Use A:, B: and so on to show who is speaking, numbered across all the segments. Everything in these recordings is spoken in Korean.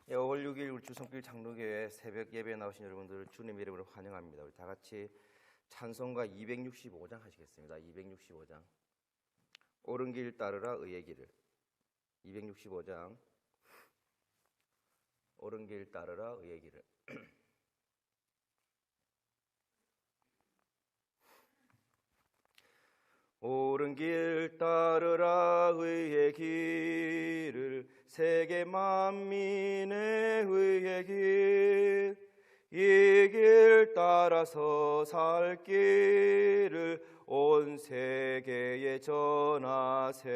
A: 5월 6일 우리 주성길 장로교회 새벽 예배에 나오신 여러분들을 주님 이름으로 환영합니다. 우리 다 같이 찬송가 265장 하시겠습니다. 265장 옳은 길 따르라 의의 길을. 265장 옳은 길 따르라 의의 길을. 옳은 길 따르라 의의 길을, 세계 만민의 의의 길, 이 길 따라서 살 길을 온 세계에 전하세.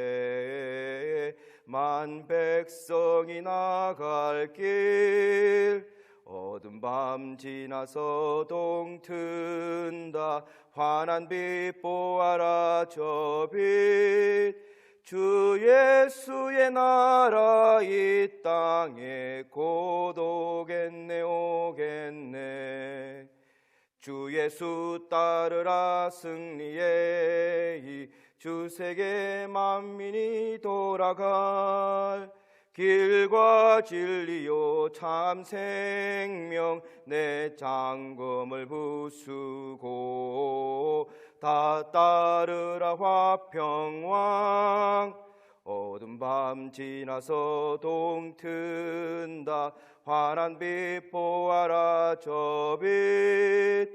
A: 만 백성이 나갈 길, 어두운 밤 지나서 동튼다. 환한 빛 보아라 저 빛, 주 예수의 나라 이 땅에 곧 오겠네 오겠네. 주 예수 따르라 승리의 이 주 세계 만민이 돌아갈 길과 진리요 참 생명, 내 장검을 부수고 다 따르라 화평왕. 어두운 밤 지나서 동튼다. 환한 빛 보아라 저 빛,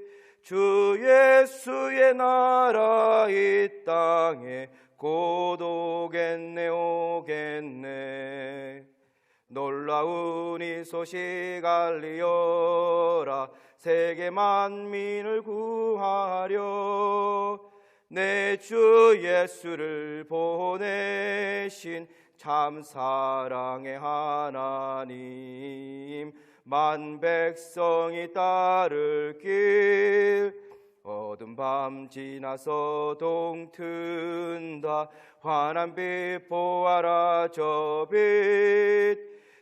A: 주 예수의 나라 이 땅에 곧 오겠네 오겠네. 놀라운 이 소식 알리어라. 세계 만민을 구하려 내 주 예수를 보내신 참 사랑의 하나님. 만 백성이 따를 길, 어두운 밤 지나서 동튼다. 환한 빛 보아라 저 빛,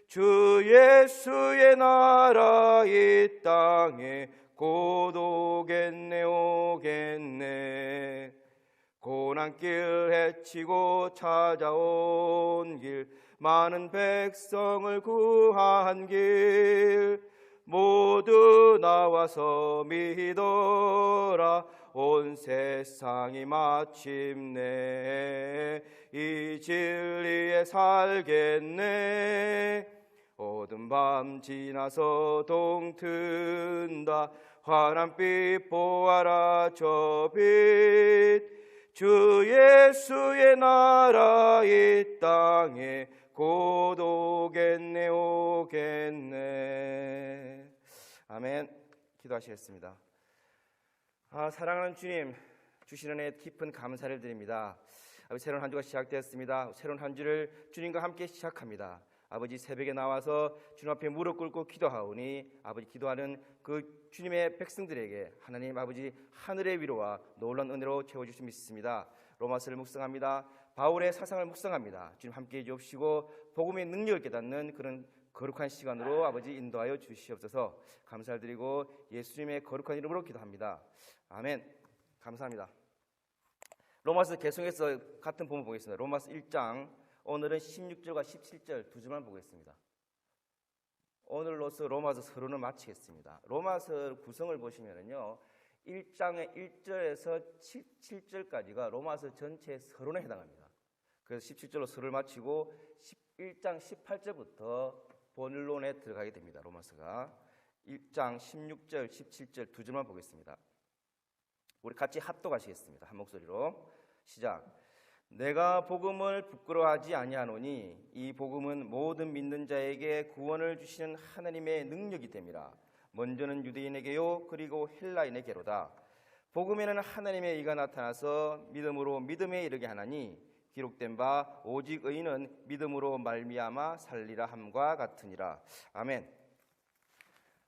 A: 주 예수의 나라 이 땅에 곧 오겠네 오겠네. 고난길 헤치고 찾아온 길, 많은 백성을 구한 길, 모두 나와서 믿어라. 온 세상이 마침내 이 진리에 살겠네. 어두운 밤 지나서 동튼다. 환한 빛 보아라 저 빛, 주 예수의 나라 이 땅에 곧 오겠네 오겠네. 아멘. 기도하시겠습니다. 사랑하는 주님, 주시는 은혜에 깊은 감사를 드립니다. 아버지, 새로운 한 주가 시작되었습니다. 새로운 한 주를 주님과 함께 시작합니다. 아버지, 새벽에 나와서 주님 앞에 무릎 꿇고 기도하오니 아버지, 기도하는 그 주님의 백성들에게 하나님 아버지 하늘의 위로와 놀라운 은혜로 채워주실 수 믿습니다. 로마서를 묵상합니다. 바울의 사상을 묵상합니다. 주님 함께해 주옵시고 복음의 능력을 깨닫는 그런 거룩한 시간으로 아버지 인도하여 주시옵소서. 감사를 드리고 예수님의 거룩한 이름으로 기도합니다. 아멘. 감사합니다. 로마서 계속해서 같은 본문 보겠습니다. 로마서 1장, 오늘은 16절과 17절 두 줄만 보겠습니다. 오늘로서 로마서 서론을 마치겠습니다. 로마서 구성을 보시면요, 1장의 1절에서 7절까지가 로마서 전체의 서론에 해당합니다. 그래서 17절로 서론을 마치고 1장 18절부터 본론에 들어가게 됩니다. 로마서가 1장 16절, 17절 두 줄만 보겠습니다. 우리 같이 합독하시겠습니다. 한 목소리로 시작. 내가 복음을 부끄러워하지 아니하노니 이 복음은 모든 믿는 자에게 구원을 주시는 하나님의 능력이 됨이라. 먼저는 유대인에게요 그리고 헬라인에게로다. 복음에는 하나님의 의가 나타나서 믿음으로 믿음에 이르게 하나니 기록된 바 오직 의인은 믿음으로 말미암아 살리라 함과 같으니라. 아멘.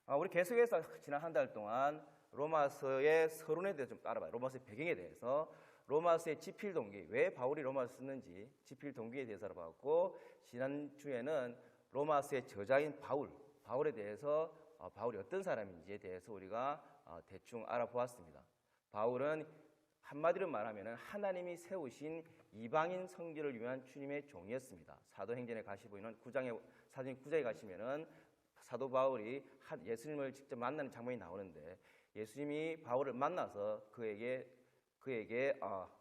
A: 우리 계속해서 지난 한 달 동안 로마서의 서론에 대해서 좀 알아봐요. 로마서의 배경에 대해서, 로마서의 지필 동기, 왜 바울이 로마서 썼는지 지필 동기에 대해서 알아봤고, 지난주에는 로마서의 저자인 바울에 대해서 바울이 어떤 사람인지에 대해서 우리가 대충 알아보았습니다. 바울은 한마디로 말하면 하나님이 세우신 이방인 선교를 위한 주님의 종이었습니다. 사도행전에 가시 보이는 9장에 가시면은 사도 바울이 예수님을 직접 만나는 장면이 나오는데 예수님이 바울을 만나서 그의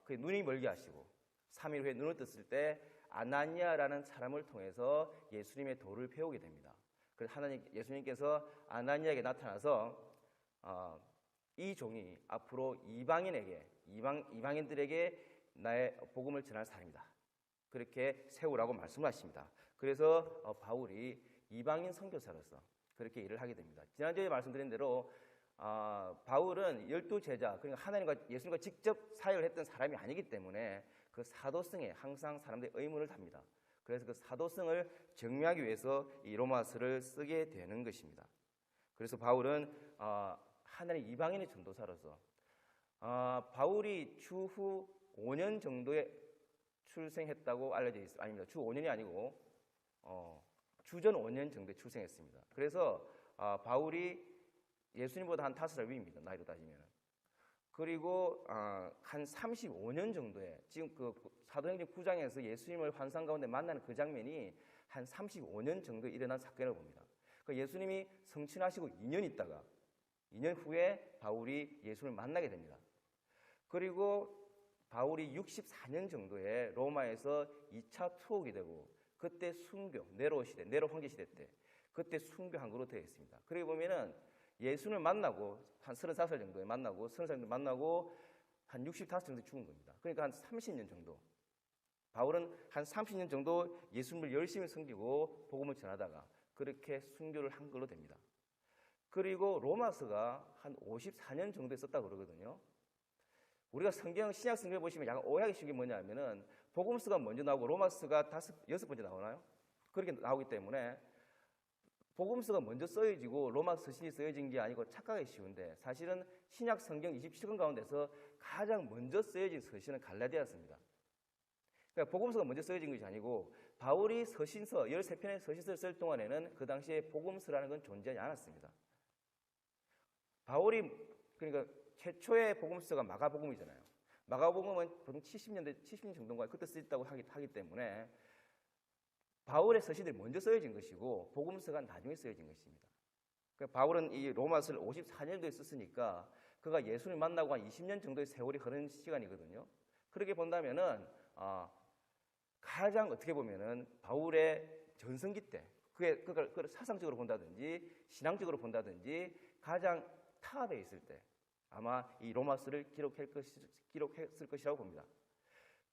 A: 눈이 멀게 하시고 3일 후에 눈을 떴을 때 아나니아라는 사람을 통해서 예수님의 도를 배우게 됩니다. 그래서 예수님께서 아나니아에게 나타나서 이 종이 앞으로 이방인들에게 나의 복음을 전할 사람이다. 그렇게 세우라고 말씀하십니다. 그래서 바울이 이방인 선교사로서 그렇게 일을 하게 됩니다. 지난주에 말씀드린 대로 바울은 12제자, 그러니까 하나님과 예수님과 직접 사역을 했던 사람이 아니기 때문에 그 사도성에 항상 사람들의 의문을 답니다. 그래서 그 사도성을 정리하기 위해서 이 로마서를 쓰게 되는 것입니다. 그래서 바울은 하나님 이방인의 전도사로서 바울이 추후 5년 정도에 출생했다고 알려져 있습니다. 아닙니다. 주 5년이 아니고 주전 5년 정도에 출생했습니다. 그래서 바울이 예수님보다 한 5살 위입니다. 나이로 따지면. 그리고 한 35년 정도에 지금 그 사도행전 9장에서 예수님을 환상 가운데 만나는 그 장면이 한 35년 정도에 일어난 사건을 봅니다. 그러니까 예수님이 성취하시고 2년 있다가 2년 후에 바울이 예수님을 만나게 됩니다. 그리고 바울이 64년 정도에 로마에서 2차 투옥이 되고 그때 순교, 네로 황제 시대 때 그때 순교한 것으로 되어 있습니다. 그리고 보면은 예수님을 만나고 한 35살 정도에 만나고 30살 정도 만나고 한 65 정도 죽은 겁니다. 그러니까 한 30년 정도. 바울은 한 30년 정도 예수님을 열심히 섬기고 복음을 전하다가 그렇게 순교를 한 걸로 됩니다. 그리고 로마서가 한 54년 정도에 썼다고 그러거든요. 우리가 신약 성경에 보시면 약간 오해하기 쉬운 게 뭐냐면은 복음서가 먼저 나오고 로마서가 6번째 나오나요? 그렇게 나오기 때문에 복음서가 먼저 써여지고 로마 서신이 써여진 게 아니고 착각하기 쉬운데 사실은 신약 성경 27권 가운데서 가장 먼저 써여진 서신은 갈라디아서입니다. 그러니까 복음서가 먼저 써여진 것이 아니고 바울이 서신서 13편의 서신서를 쓸 동안에는 그 당시에 복음서라는 건 존재하지 않았습니다. 바울이 그러니까 최초의 복음서가 마가복음이잖아요. 마가복음은 보통 70년 정도인가 그때 쓰였다고 하기 때문에 바울의 서신들이 먼저 써여진 것이고 복음서가 나중에 써여진 것입니다. 그러니까 바울은 이 로마서를 54년도에 썼으니까 그가 예수를 만나고 한 20년 정도의 세월이 흐른 시간이거든요. 그렇게 본다면은 가장 어떻게 보면은 바울의 전성기 때 그걸 사상적으로 본다든지 신앙적으로 본다든지 가장 탑에 있을 때 아마 이 로마서를 기록했을 것이라고 봅니다.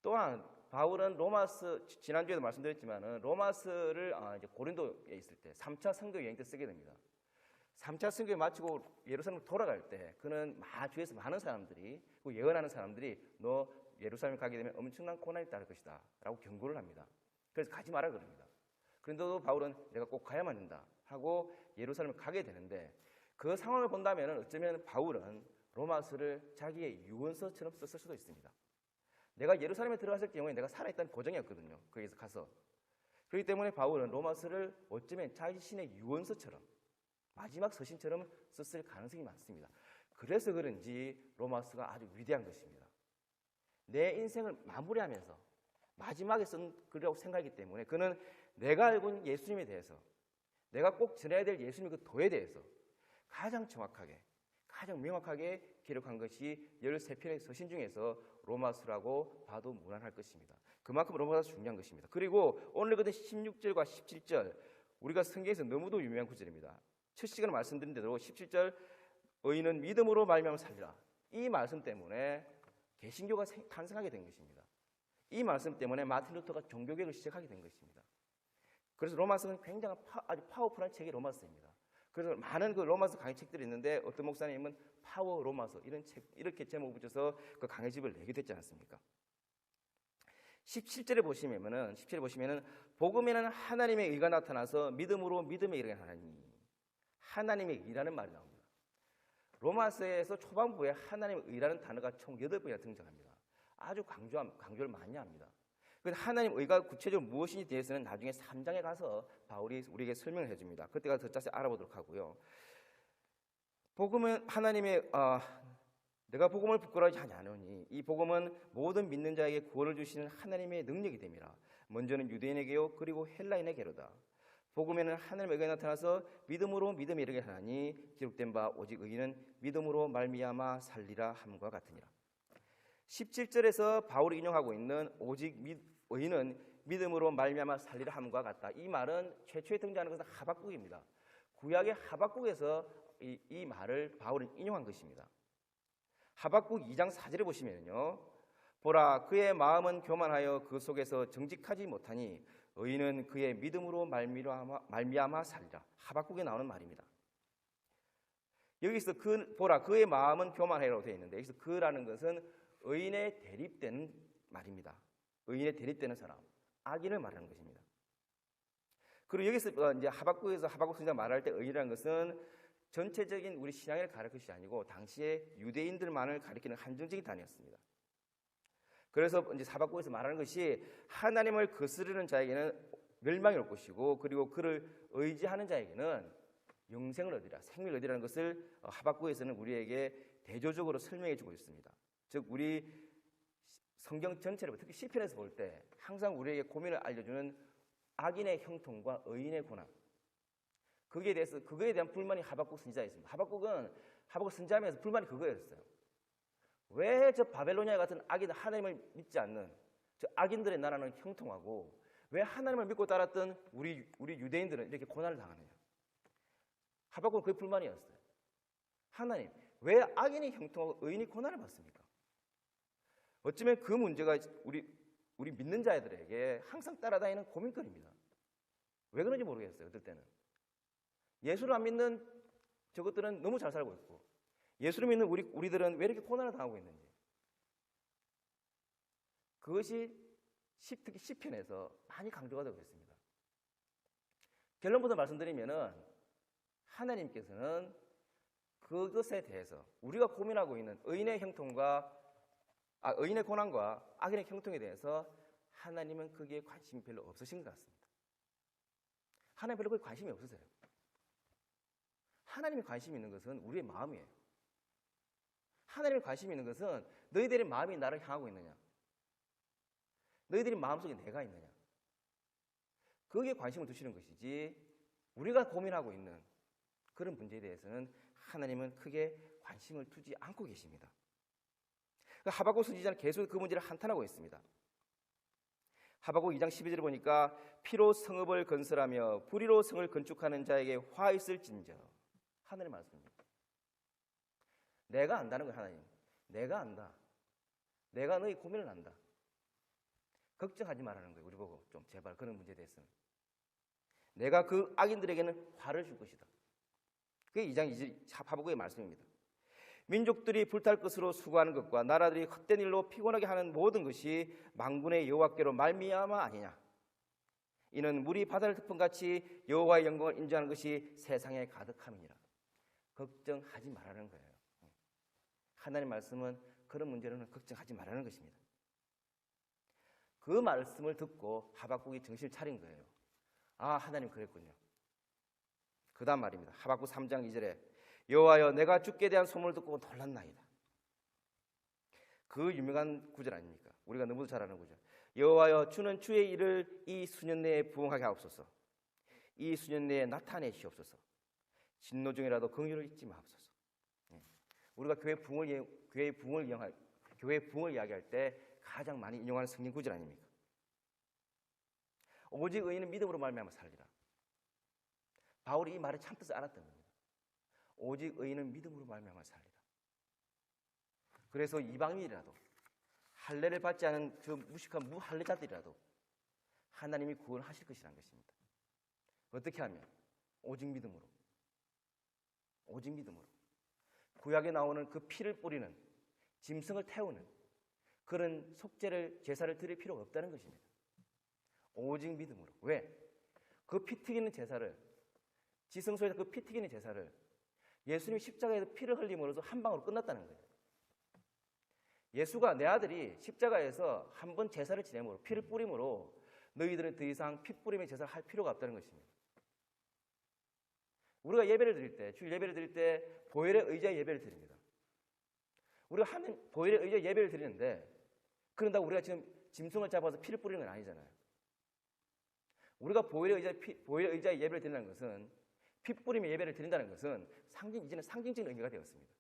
A: 또한 바울은 로마서 지난주에도 말씀드렸지만은 로마서를 이제 고린도에 있을 때 3차 선교 여행 때 쓰게 됩니다. 3차 선교 마치고 예루살렘으로 돌아갈 때 그는 주위에서 많은 사람들이 예언하는 사람들이 너 예루살렘 가게 되면 엄청난 고난이 따를 것이다 라고 경고를 합니다. 그래서 가지 마라 그럽니다. 그런데도 바울은 내가 꼭 가야만 한다 하고 예루살렘을 가게 되는데 그 상황을 본다면 어쩌면 바울은 로마서를 자기의 유언서처럼 썼을 수도 있습니다. 내가 예루살렘에 들어갔을 경우에 내가 살아있다는 보장이었거든요. 거기서 가서. 그렇기 때문에 바울은 로마서를 어쩌면 자신의 유언서처럼 마지막 서신처럼 썼을 가능성이 많습니다. 그래서 그런지 로마서가 아주 위대한 것입니다. 내 인생을 마무리하면서 마지막에 쓴 글이라고 생각하기 때문에 그는 내가 알고 있는 예수님에 대해서 내가 꼭 전해야 될 예수님의 그 도에 대해서 가장 정확하게 가장 명확하게 기록한 것이 13편의 서신 중에서 로마서라고 봐도 무난할 것입니다. 그만큼 로마서가 중요한 것입니다. 그리고 오늘 읽은 16절과 17절 우리가 성경에서 너무도 유명한 구절입니다. 첫 시간에 말씀드린 대로 17절 의인은 믿음으로 말미암아 살리라. 이 말씀 때문에 개신교가 탄생하게 된 것입니다. 이 말씀 때문에 마틴 루터가 종교개혁을 시작하게 된 것입니다. 그래서 로마서는 굉장히 아주 파워풀한 책이 로마서입니다. 그래서 많은 그 로마서 강의 책들이 있는데 어떤 목사님은 파워 로마서 이런 책 이렇게 제목 붙여서 그 강의집을 내게 됐지 않습니까? 17절에 보시면은 복음에는 하나님의 의가 나타나서 믿음으로 믿음에 이르게 하나니 하나님의 의라는 말이 나옵니다. 로마서에서 초반부에 하나님의 의라는 단어가 총 8번이나 등장합니다. 아주 강조를 많이 합니다. 그래서 하나님 의가 구체적으로 무엇인지 대해서는 나중에 3장에 가서 바울이 우리에게 설명을 해줍니다. 그때 가서 더 자세히 알아보도록 하고요. 복음은 하나님의 내가 복음을 부끄러워하지 아니하노니 이 복음은 모든 믿는 자에게 구원을 주시는 하나님의 능력이 됨이라. 먼저는 유대인에게요 그리고 헬라인에게로다. 복음에는 하늘의 의가 나타나서 믿음으로 믿음에 이르게 하나니 기록된 바 오직 의인은 믿음으로 말미암아 살리라 함과 같으니라. 17절에서 바울이 인용하고 있는 오직 의인은 믿음으로 말미암아 살리라 함과 같다. 이 말은 최초에 등장하는 것은 하박국입니다. 구약의 하박국에서 이 말을 바울은 인용한 것입니다. 하박국 2장 4절에 보시면요, 보라 그의 마음은 교만하여 그 속에서 정직하지 못하니 의인은 그의 믿음으로 말미암아 살리라. 하박국에 나오는 말입니다. 여기서 보라 그의 마음은 교만하여라고 되어 있는데, 여기서 그라는 것은 의인에 대립되는 말입니다. 의인에 대립되는 사람, 악인을 말하는 것입니다. 그리고 여기서 이제 하박국에서 하박국 선지자가 말할 때 의인이라는 것은 전체적인 우리 신앙을 가리킬 것이 아니고 당시에 유대인들만을 가리키는 한정적인 단어였습니다. 그래서 이제 하박국에서 말하는 것이 하나님을 거스르는 자에게는 멸망이 올 것이고, 그리고 그를 의지하는 자에게는 영생을 얻으리라, 생명을 얻으리라는 것을 하박국에서는 우리에게 대조적으로 설명해 주고 있습니다. 즉 우리 성경 전체를 특히 시편에서 볼 때 항상 우리에게 고민을 알려주는 악인의 형통과 의인의 고난, 그거에 대한 불만이 하박국 선지자에 있습니다. 하박국 선지자면서 불만이 그거였어요. 왜 저 바벨로니아 같은 악인, 하나님을 믿지 않는 저 악인들의 나라는 형통하고 왜 하나님을 믿고 따랐던 우리 유대인들은 이렇게 고난을 당하느냐. 하박국은 그게 불만이었어요. 하나님, 왜 악인이 형통하고 의인이 고난을 받습니까? 어쩌면 그 문제가 우리 믿는 자들에게 항상 따라다니는 고민거리입니다. 왜 그런지 모르겠어요. 어떨 때는 예수를 안 믿는 저것들은 너무 잘 살고 있고, 예수를 믿는 우리들은 왜 이렇게 고난을 당하고 있는지, 그것이 특히 시편에서 많이 강조가 되고 있습니다. 결론부터 말씀드리면은 하나님께서는 그것에 대해서 우리가 고민하고 있는 의인의 고난과 악인의 형통에 대해서 하나님은 거기에 관심이 별로 없으신 것 같습니다. 하나님 별로 거기에 관심이 없으세요. 하나님이 관심 있는 것은 우리의 마음이에요. 하나님이 관심 있는 것은 너희들의 마음이 나를 향하고 있느냐, 너희들의 마음속에 내가 있느냐, 거기에 관심을 두시는 것이지 우리가 고민하고 있는 그런 문제에 대해서는 하나님은 크게 관심을 두지 않고 계십니다. 하박국 선지자는 계속 그 문제를 한탄하고 있습니다. 하박국 2장 12절을 보니까 피로 성읍을 건설하며 불의로 성을 건축하는 자에게 화 있을진저, 하늘의 말씀입니다. 내가 안다는 거예요. 하나님, 내가 안다. 내가 너희 고민을 안다. 걱정하지 말라는 거예요. 우리 보고 좀 제발 그런 문제에 대해서는 내가 그 악인들에게는 화를 줄 것이다. 그게 2장 2절 하박국의 말씀입니다. 민족들이 불탈 것으로 수고하는 것과 나라들이 헛된 일로 피곤하게 하는 모든 것이 만군의 여호와께로 말미암아 아니냐. 이는 물이 바다를 덮은같이 여호와의 영광을 인정하는 것이 세상에 가득함이니라. 걱정하지 말라는 거예요. 하나님 말씀은 그런 문제로는 걱정하지 말라는 것입니다. 그 말씀을 듣고 하박국이 정신을 차린 거예요. 아, 하나님 그랬군요. 그 다음 말입니다. 하박국 3장 2절에 여호와여 내가 주께 대한 소문을 듣고 놀랐나이다. 그 유명한 구절 아닙니까? 우리가 너무도 잘 아는 구절. 여호와여 주는 주의 일을 이 수년 내에 부응하게 하옵소서. 이 수년 내에 나타내시옵소서. 진노 중이라도 긍휼을 잊지 마옵소서. 우리가 교회 부흥을 이야기할 때 가장 많이 인용하는 성경 구절 아닙니까? 오직 의인은 믿음으로 말미암아 살리라. 바울이 이 말을 참 뜻을 알았던 겁니다. 오직 의인은 믿음으로 말미암아 살리라. 그래서 이방인이라도 할례를 받지 않은 저 무식한 무할례자들이라도 하나님이 구원하실 것이라는 것입니다. 어떻게 하면? 오직 믿음으로. 오직 믿음으로. 구약에 나오는 그 피를 뿌리는, 짐승을 태우는 그런 제사를 드릴 필요가 없다는 것입니다. 오직 믿음으로. 왜? 그 피 튀기는 제사를, 지성소에서 그 피 튀기는 제사를 예수님이 십자가에서 피를 흘림으로써 한 방으로 끝났다는 거예요. 예수가, 내 아들이 십자가에서 한 번 제사를 지내므로, 피를 뿌림으로 너희들은 더 이상 피 뿌림의 제사를 할 필요가 없다는 것입니다. 우리가 예배를 드릴 때, 주일 예배를 드릴 때 보혈의 의지의 예배를 드립니다. 우리가 하는 보혈의 의지의 예배를 드리는데, 그런다고 우리가 지금 짐승을 잡아서 피를 뿌리는 건 아니잖아요. 우리가 보혈의 의자에 예배를 드린다는 것은, 피 뿌리며 예배를 드린다는 것은 이제는 상징적인 의미가 되었습니다.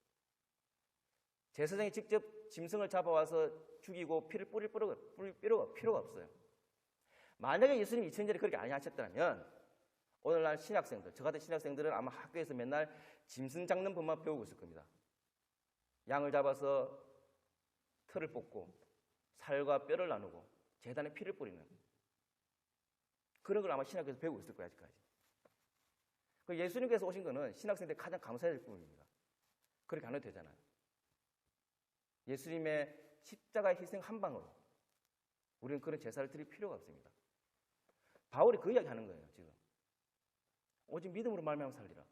A: 제사장이 직접 짐승을 잡아와서 죽이고 피를 뿌릴 필요가 없어요. 만약에 예수님이 2000년 전에 그렇게 안 하셨다면 오늘날 신학생들, 저 같은 신학생들은 아마 학교에서 맨날 짐승 잡는 법만 배우고 있을 겁니다. 양을 잡아서 털을 뽑고 살과 뼈를 나누고 제단에 피를 뿌리는 그런 걸 아마 신학교에서 배우고 있을 거예요, 아직까지. 예수님께서 오신 거는 신학생들 가장 감사해야 될 부분입니다. 그렇게 안 해도 되잖아요. 예수님의 십자가의 희생 한 방으로 우리는 그런 제사를 드릴 필요가 없습니다. 바울이 그 이야기 하는 거예요, 지금. 오직 믿음으로 말미암아 살리라.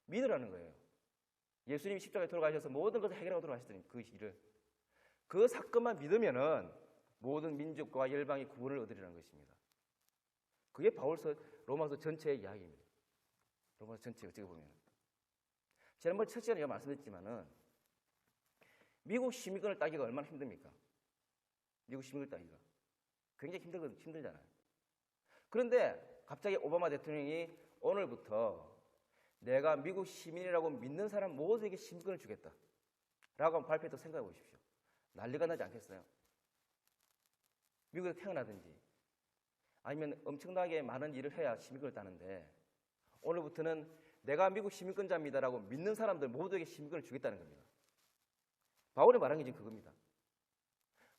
A: 믿으라는 거예요. 예수님이 십자가에 돌아가셔서 모든 것을 해결하고 돌아가셨더니 그 일을. 그 사건만 믿으면은 모든 민족과 열방이 구원을 얻으리라는 것입니다. 그게 로마서 전체의 이야기입니다. 로마서 전체 어떻게 보면. 지난번 첫 시간에 말씀드렸지만은 미국 시민권을 따기가 얼마나 힘듭니까? 미국 시민권을 따기가. 굉장히 힘들잖아요. 그런데 갑자기 오바마 대통령이 오늘부터 내가 미국 시민이라고 믿는 사람 모두에게 시민권을 주겠다 라고 발표했다고 생각해 보십시오. 난리가 나지 않겠어요? 미국에 태어나든지 아니면 엄청나게 많은 일을 해야 시민권을 따는데 오늘부터는 내가 미국 시민권자입니다라고 믿는 사람들 모두에게 시민권을 주겠다는 겁니다. 바울이 말한 게 지금 그겁니다.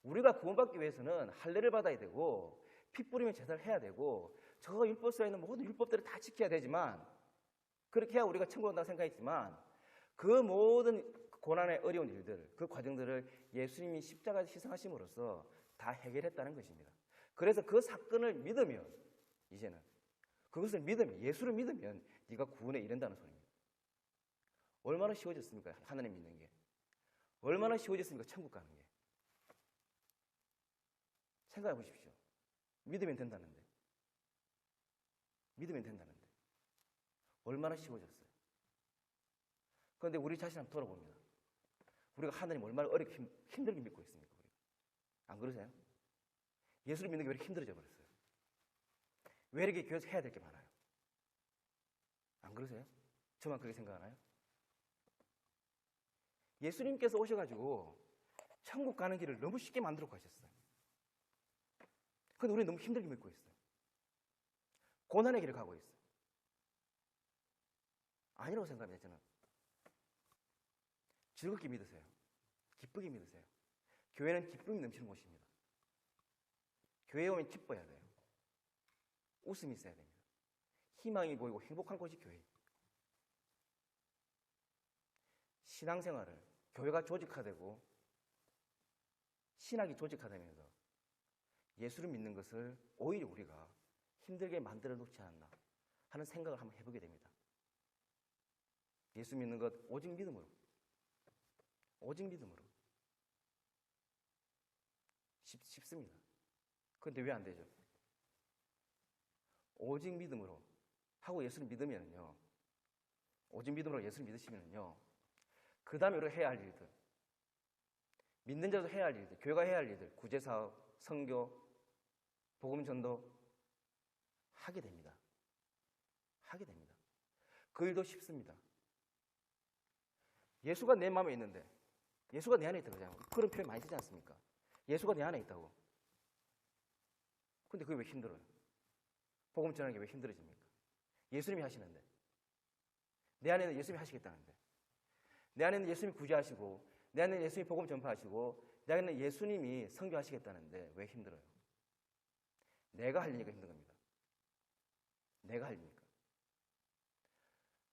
A: 우리가 구원받기 위해서는 할례를 받아야 되고 피 뿌리면 제사를 해야 되고 저 율법서에 있는 모든 율법들을 다 지켜야 되지만 그렇게 해야 우리가 천국 온다고 생각했지만 그 모든 고난의 어려운 일들, 그 과정들을 예수님이 십자가에서 희생하심으로써 다 해결했다는 것입니다. 그래서 그 사건을 믿으면 이제는 그것을 믿으면 예수를 믿으면 네가 구원에 이른다는 소리입니다. 얼마나 쉬워졌습니까? 하나님 믿는 게. 얼마나 쉬워졌습니까? 천국 가는 게. 생각해 보십시오. 믿으면 된다는데. 믿으면 된다는데. 얼마나 쉬워졌어요. 그런데 우리 자신 한번 돌아봅니다. 우리가 하나님 얼마나 어렵게 힘들게 믿고 있습니까? 우리가. 안 그러세요? 예수를 믿는 게 왜 이렇게 힘들어져 버렸어요? 왜 이렇게 교회에서 해야 될 게 많아요? 안 그러세요? 저만 그렇게 생각하나요? 예수님께서 오셔가지고 천국 가는 길을 너무 쉽게 만들어 가셨어요. 그런데 우리는 너무 힘들게 믿고 있어요. 고난의 길을 가고 있어요. 아니라고 생각합니다, 저는. 즐겁게 믿으세요. 기쁘게 믿으세요. 교회는 기쁨이 넘치는 곳입니다. 교회에 오면 기뻐야 돼요. 웃음이 있어야 됩니다. 희망이 보이고 행복한 곳이 교회입니다. 신앙생활을 교회가 조직화되고 신학이 조직화되면서 예수를 믿는 것을 오히려 우리가 힘들게 만들어 놓지 않았나 하는 생각을 한번 해보게 됩니다. 예수 믿는 것 오직 믿음으로. 오직 믿음으로. 쉽습니다. 그런데 왜 안 되죠? 오직 믿음으로 하고 예수를 믿으면요. 오직 믿음으로 예수를 믿으시면요. 그 다음에 우리가 해야 할 일들. 믿는 자도 해야 할 일들. 교회가 해야 할 일들. 구제사업, 선교, 복음전도 하게 됩니다. 하게 됩니다. 그 일도 쉽습니다. 예수가 내 마음에 있는데 예수가 내 안에 있다고 하잖아요. 그런 표현 많이 쓰지 않습니까? 예수가 내 안에 있다고. 근데 그게 왜 힘들어요? 복음 전하는 게 왜 힘들어집니까? 예수님이 하시는데. 내 안에는 예수님이 하시겠다는데. 내 안에는 예수님이 구제하시고 내 안에는 예수님이 복음 전파하시고 내 안에는 예수님이 선교하시겠다는데 왜 힘들어요? 내가 하려니까 힘든 겁니다. 내가 하려니까.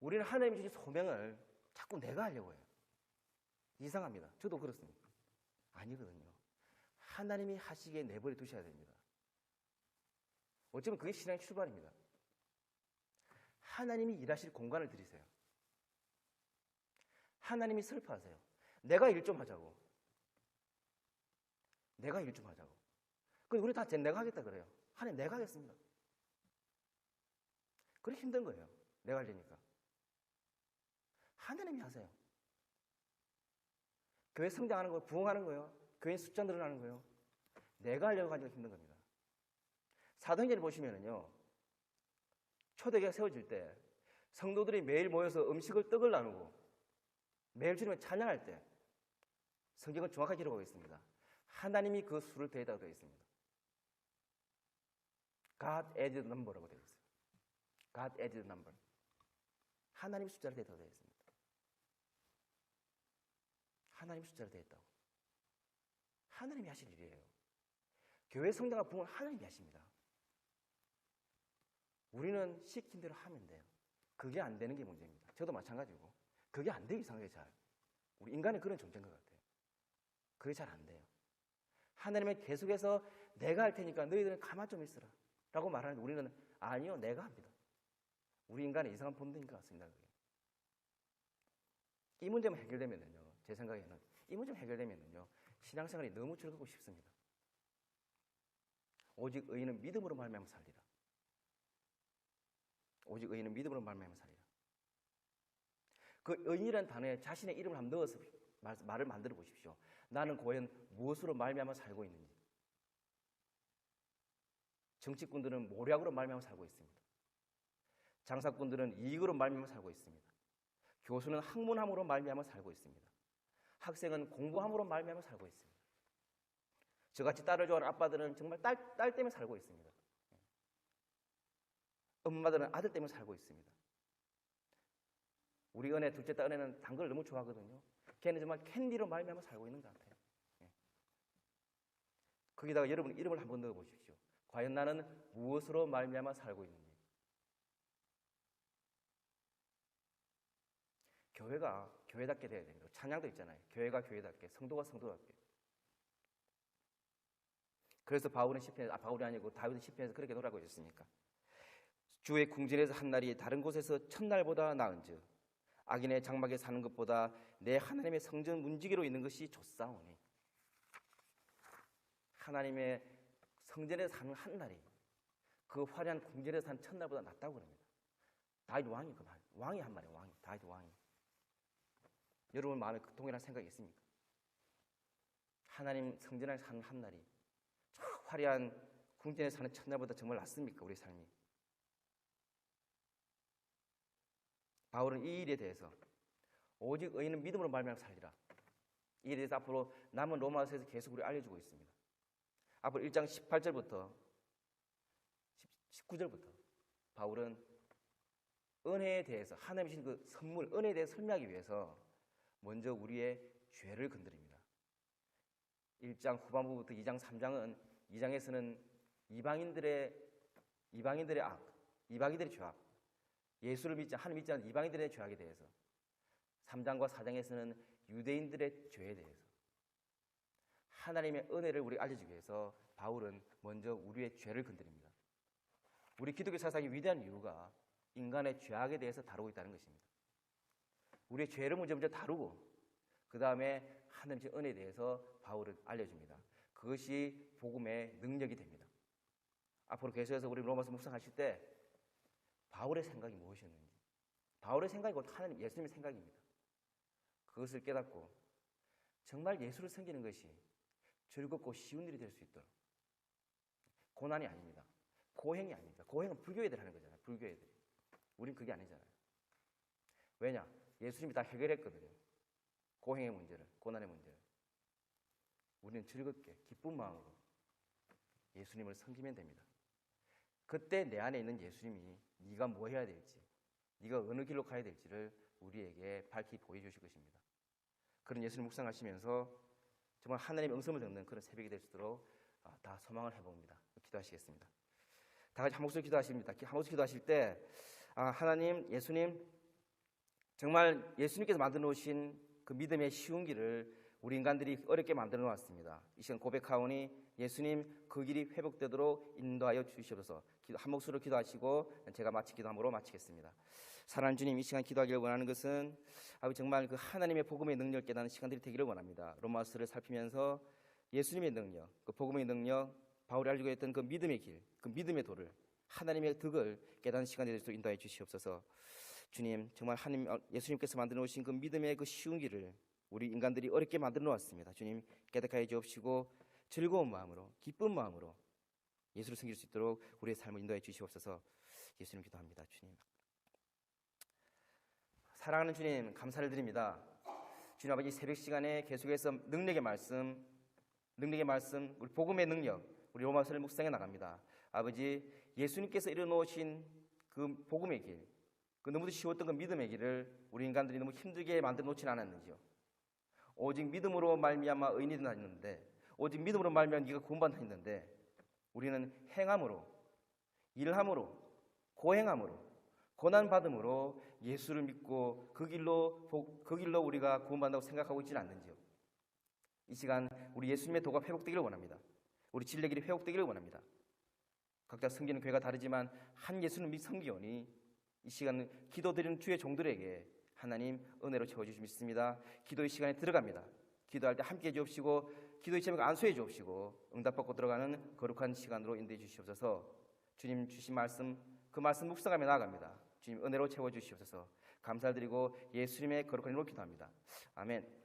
A: 우리는 하나님이 주신 소명을 자꾸 내가 하려고 해요. 이상합니다. 저도 그렇습니다. 아니거든요. 하나님이 하시기에 내버려 두셔야 됩니다. 어쩌면 그게 신앙의 출발입니다. 하나님이 일하실 공간을 드리세요. 하나님이 슬퍼하세요. 내가 일 좀 하자고. 내가 일 좀 하자고. 근데 우리 다 내가 하겠다 그래요. 하나님 내가 하겠습니다. 그래 힘든 거예요. 내가 하려니까. 하나님이 하세요. 교회 성장하는 거, 부흥하는 거요. 교회 숫자 늘어나는 거요. 내가 하려고 하니까 힘든 겁니다. 사도행전을 보시면은요. 초대교회가 세워질 때 성도들이 매일 모여서 떡을 나누고 매일 주님을 찬양할 때 성경은 정확하게 기록하고 있습니다. 하나님이 그 수를 더했다고 되어 있습니다. God added number라고 되어 있어요. God added number. 하나님 숫자를 더했다고 되어 있습니다. 하나님 숫자를 더했다고. 하나님이 하실 일이에요. 교회 성장과 부흥을 하나님이 하십니다. 우리는 시킨 대로 하면 돼요. 그게 안 되는 게 문제입니다. 저도 마찬가지고. 그게 안 돼요, 이상하게 잘. 우리 인간은 그런 존재인 것 같아요. 그게 잘 안 돼요. 하나님은 계속해서 내가 할 테니까 너희들은 가만 좀 있으라 라고 말하는데 우리는 아니요, 내가 합니다. 우리 인간의 이상한 본능인 것 같습니다. 그게. 이 문제만 해결되면요, 제 생각에는 이 문제만 해결되면요, 신앙생활이 너무 즐겁고 쉽습니다. 오직 의인은 믿음으로 말미암아 살리라. 오직 의인은 믿음으로 말미암아 살리라. 그 의인이라는 단어에 자신의 이름을 한번 넣어서 말을 만들어 보십시오. 나는 과연 무엇으로 말미암아 살고 있는지. 정치꾼들은 모략으로 말미암아 살고 있습니다. 장사꾼들은 이익으로 말미암아 살고 있습니다. 교수는 학문함으로 말미암아 살고 있습니다. 학생은 공부함으로 말미암아 살고 있습니다. 저같이 딸을 좋아하는 아빠들은 정말 딸 때문에 살고 있습니다. 엄마들은 아들 때문에 살고 있습니다. 우리 은혜 둘째 딸 은혜는 단 걸 너무 좋아하거든요. 걔는 정말 캔디로 말미암아 살고 있는 것 같아요. 거기다가 여러분 이름을 한번 넣어 보십시오. 과연 나는 무엇으로 말미암아 살고 있는지. 교회가 교회답게 돼야 됩니다. 찬양도 있잖아요. 교회가 교회답게, 성도가 성도답게. 그래서 바울은 시편에서, 바울이 아니고 다윗은 시편에서 그렇게 노래하고 있었습니까? 주의 궁전에서 한 날이 다른 곳에서 첫날보다 나은즉 악인의 장막에 사는 것보다 내 하나님의 성전 문지기로 있는 것이 좋사오니. 하나님의 성전에 사는 한 날이 그 화려한 궁전에 사는 첫날보다 낫다고 그럽니다. 다윗 왕이 그 말, 왕이 한 말이에요. 왕이, 다윗 왕이. 여러분 마음에 동일한 생각이 있습니까? 하나님 성전에 사는 한 날이 저 화려한 궁전에 사는 첫날보다 정말 낫습니까? 우리 삶이. 바울은 이 일에 대해서 오직 의인은 믿음으로 말미암아 살리라. 이 일에 대해서 앞으로 남은 로마서에서 계속 우리 알려주고 있습니다. 앞으로 1장 18절부터 19절부터 바울은 은혜에 대해서 하나님이 주신 그 선물, 은혜에 대해서 설명하기 위해서 먼저 우리의 죄를 건드립니다. 1장 후반부부터 2장 3장은 2장에서는 이방인들의 악, 이방인들의 죄악, 예수를 믿지 하나님 믿지 않는 이방인들의 죄악에 대해서 3장과 4장에서는 유대인들의 죄에 대해서 하나님의 은혜를 우리 알려주기 위해서 바울은 먼저 우리의 죄를 건드립니다. 우리 기독교 사상이 위대한 이유가 인간의 죄악에 대해서 다루고 있다는 것입니다. 우리의 죄를 먼저 다루고 그 다음에 하나님의 은혜에 대해서 바울은 알려줍니다. 그것이 복음의 능력이 됩니다. 앞으로 계속해서 우리 로마서 묵상하실 때 바울의 생각이 무엇이었는지, 바울의 생각이 곧 하나님 예수님의 생각입니다. 그것을 깨닫고 정말 예수를 섬기는 것이 즐겁고 쉬운 일이 될 수 있도록, 고난이 아닙니다. 고행이 아닙니다. 고행은 불교애들 하는 거잖아요. 불교애들이. 우린 그게 아니잖아요. 왜냐? 예수님이 다 해결했거든요. 고행의 문제를, 고난의 문제를. 우리는 즐겁게 기쁜 마음으로 예수님을 섬기면 됩니다. 그때 내 안에 있는 예수님이 네가 뭐 해야 될지, 네가 어느 길로 가야 될지를 우리에게 밝히 보여주실 것입니다. 그런 예수님 묵상하시면서 정말 하나님의 음성을 듣는 그런 새벽이 될 수 있도록 다 소망을 해봅니다. 기도하시겠습니다. 다 같이 한 목소리 기도하십니다. 한 목소리 기도하실 때 하나님, 예수님, 정말 예수님께서 만들어 놓으신 그 믿음의 쉬운 길을 우리 인간들이 어렵게 만들어 놓았습니다. 이 시간 고백하오니 예수님 그 길이 회복되도록 인도하여 주시옵소서. 한 목소리로 기도하시고 제가 기도함으로 마치겠습니다. 사랑하는 주님, 이 시간 기도하기를 원하는 것은 아버지 정말 그 하나님의 복음의 능력을 깨닫는 시간들이 되기를 원합니다. 로마서를 살피면서 예수님의 능력, 그 복음의 능력, 바울이 알고 있던 그 믿음의 길, 그 믿음의 도를, 하나님의 덕을 깨닫는 시간이 될 수 있도록 인도해 주시옵소서. 주님, 정말 하나님, 예수님께서 만들어 놓으신 그 믿음의 그 쉬운 길을 우리 인간들이 어렵게 만들어 놓았습니다. 주님, 깨닫게 해 주옵시고 즐거운 마음으로, 기쁜 마음으로 예수를 섬길 수 있도록 우리의 삶을 인도해 주시옵소서. 예수님 기도합니다. 주님, 사랑하는 주님, 감사를 드립니다. 주님 아버지, 새벽 시간에 계속해서 능력의 말씀, 우리 복음의 능력, 우리 로마서를 묵상해 나갑니다. 아버지, 예수님께서 이뤄놓으신 그 복음의 길, 그 너무도 쉬웠던 그 믿음의 길을 우리 인간들이 너무 힘들게 만들어 놓지는 않았는지요. 오직 믿음으로 말미암아 의인이 된다 했는데, 오직 믿음으로 말미암아 네가 구원받는다 했는데, 우리는 행함으로, 일함으로, 고행함으로, 고난받음으로 예수를 믿고 그 길로 우리가 구원받는다고 생각하고 있지는 않는지요. 이 시간 우리 예수님의 도가 회복되기를 원합니다. 우리 진리의 길이 회복되기를 원합니다. 각자 섬기는 교회가 다르지만 한 예수를 믿 섬기오니 이 시간 기도드리는 주의 종들에게 하나님 은혜로 채워주시 믿습니다. 기도의 시간에 들어갑니다. 기도할 때 함께 해주옵시고 기도의 제목 안수해 주옵시고 응답받고 들어가는 거룩한 시간으로 인도해 주시옵소서. 주님 주신 말씀, 그 말씀 묵상하며 나아갑니다. 주님 은혜로 채워주시옵소서. 감사드리고 예수님의 거룩한 이름으로 기도합니다. 아멘.